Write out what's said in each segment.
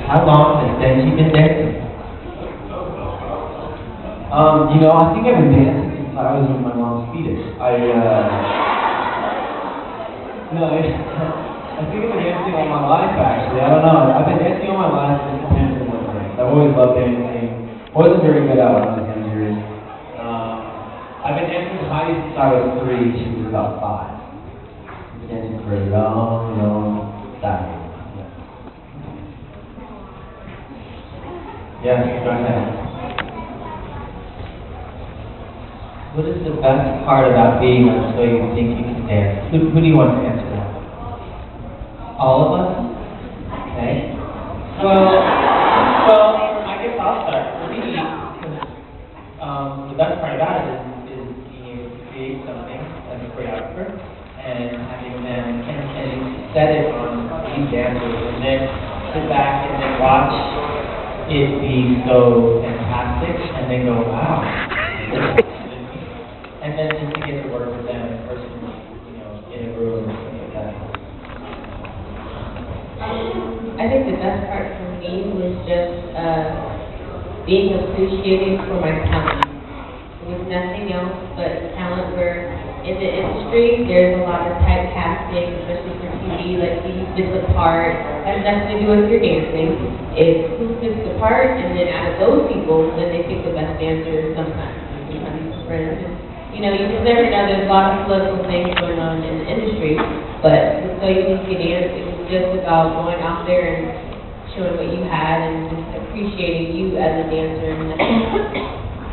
How long has Denji been dancing? I think I've been dancing since I was in my mom's fetus. No, I think I've been dancing all my life, actually. I don't know. I've been dancing all my life, it just depends on what things. I've always loved dancing. Wasn't very good at it when I was younger. I've been dancing with Heidi since I was 3. She was about 5. I've been dancing for a long time. Yes, go ahead. What is the best part about being on So You Think You Can Dance? Who do you want to answer that? All of us? Okay. Well, I guess I'll start. For me, the best part about it is being able to create something as a choreographer and having them and set it on these dancers and then sit back and then watch it be so fantastic and then go, wow. And then just to get to work with them in person, in a room or something like that. I think the best part for me was just being appreciated for my talent. It was nothing else but talent. Where in the industry, there's a lot of typecasting, especially for TV, like you did the part, has nothing to do with your dancing. It's who fits the part, and then out of those people, then they pick the best dancer sometimes. Friends. You just never know. There's a lot of political things going on in the industry, but So You Think You Can Dance, it was just about going out there and showing what you had and just appreciating you as a dancer and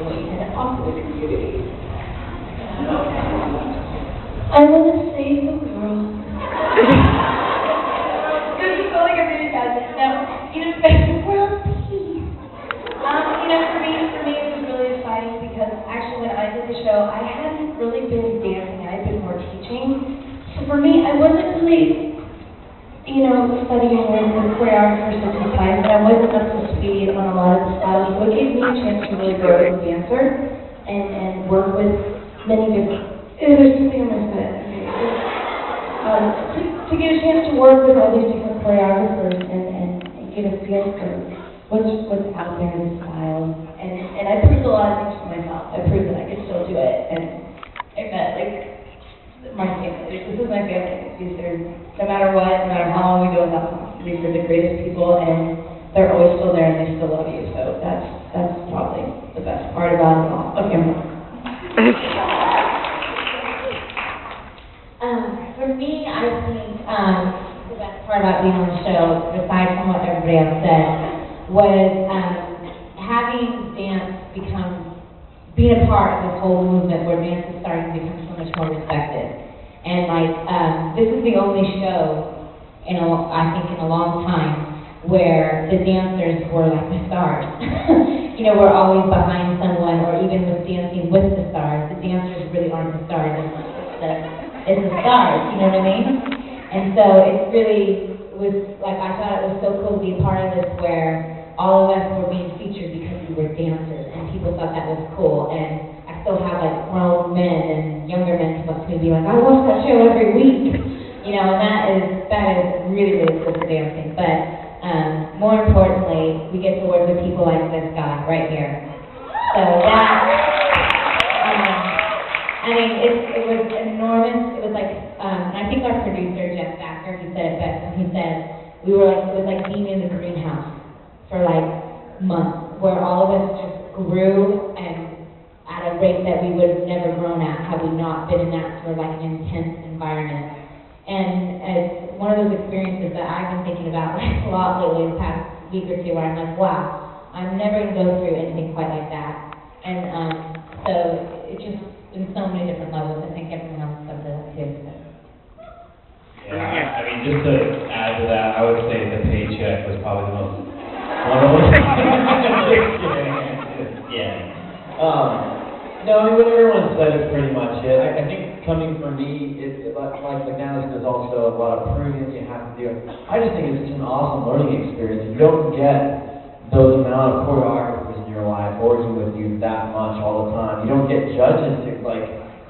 what you had to offer the community. I want to save the world. This is like a really bad thing. No, save the world, please. For me, it was really exciting because actually when I did the show, I hadn't really been dancing. I had been more teaching. So for me, I wasn't really, studying with choreographers at the time, and I wasn't up to speed on a lot of the styles. So it gave me a chance to really grow as a dancer and work with many different. There's something on my foot. To get a chance to work with all these different choreographers and get a feel for what's out there in the style. And I proved a lot of things for myself. I proved that I could still do it. And I met, my family. This is my family. These are, no matter what, no matter how long we go without them, these are the greatest people, and they're always still there, and they still love you. So that's probably the best part about it all. Okay. For me, I think the best part about being on the show, besides from what everybody else said, was having dance being a part of this whole movement where dance is starting to become so much more respected. And this is the only show, I think in a long time, where the dancers were like the stars. We're always behind someone, or even with Dancing with the Stars, the dancers really aren't the stars. It's the stars, you know what I mean? And so it really was, I thought it was so cool to be a part of this where all of us were being featured because we were dancers, and people thought that was cool. And I still have grown men and younger men come up to me and be like, I watch that show every week, and that is really, really cool for dancing. But more importantly, we get to work with people like this guy right here. So that, it was enormous. It was I think our producer, Jeff Thacker, he said it best when he said, it was like being in the greenhouse for months, where all of us just grew and at a rate that we would have never grown at had we not been in that sort of an intense environment. And it's one of those experiences that I've been thinking about a lot lately, the past week or two, where I'm like, wow, I'm never going to go through anything quite like that. And so it's just in so many different levels. I think everyone else said that too. So. Yeah, just to add to that, I would say the paycheck was probably the most wonderful. Yeah. No, what everyone said is pretty much it. I think coming from me, like McNally, there's also a lot of pruning that you have to do. I just think it's such an awesome learning experience. You don't get those amount of choreographers in your life working with you that much all the time. You don't get judges to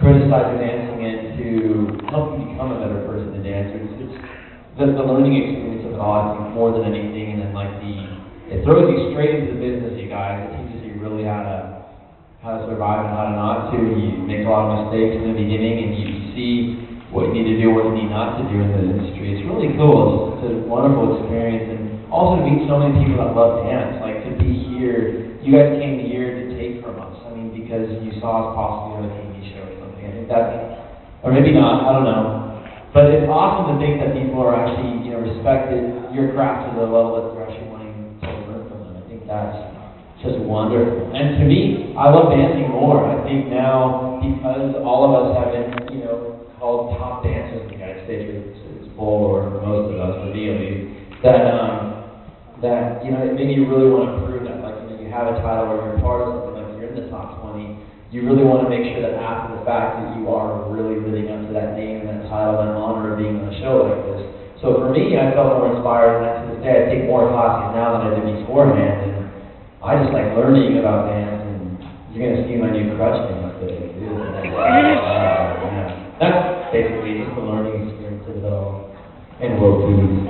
criticize your dancing and to help you become a better person to dance. It's the learning experience of all, I think, more than anything, and then like it throws you straight into the business, you guys. It teaches you really how to survive and how to not to. You make a lot of mistakes in the beginning, and you see what you need to do, what you need not to do in the industry. It's really cool. It's a wonderful experience, and also to meet so many people that love dance. Like to be here, you guys came here to take from us. I mean, because you saw us possibly on a TV show or something. I think that's, or maybe not. I don't know. But it's awesome to think that people are actually, respected your craft to the level that they're actually wanting to learn from them. I think that's just wonderful. And to me, I love dancing more. I think now, because all of us have been, called top dancers in the United States, it's full, or most of us, for me at least, that it made you really want to prove that. Like, you have a title or you're part of something, like you're in the top 20, you really want to make sure that after the fact that you are really living up to that name and that title and honor of being on a show like this. So for me, I felt more inspired, and to this day, I take more classes now than I did beforehand, and I just like learning about dance, and you're going to see my new crutch thing up there. That's basically just the learning experience of it all, and world peace.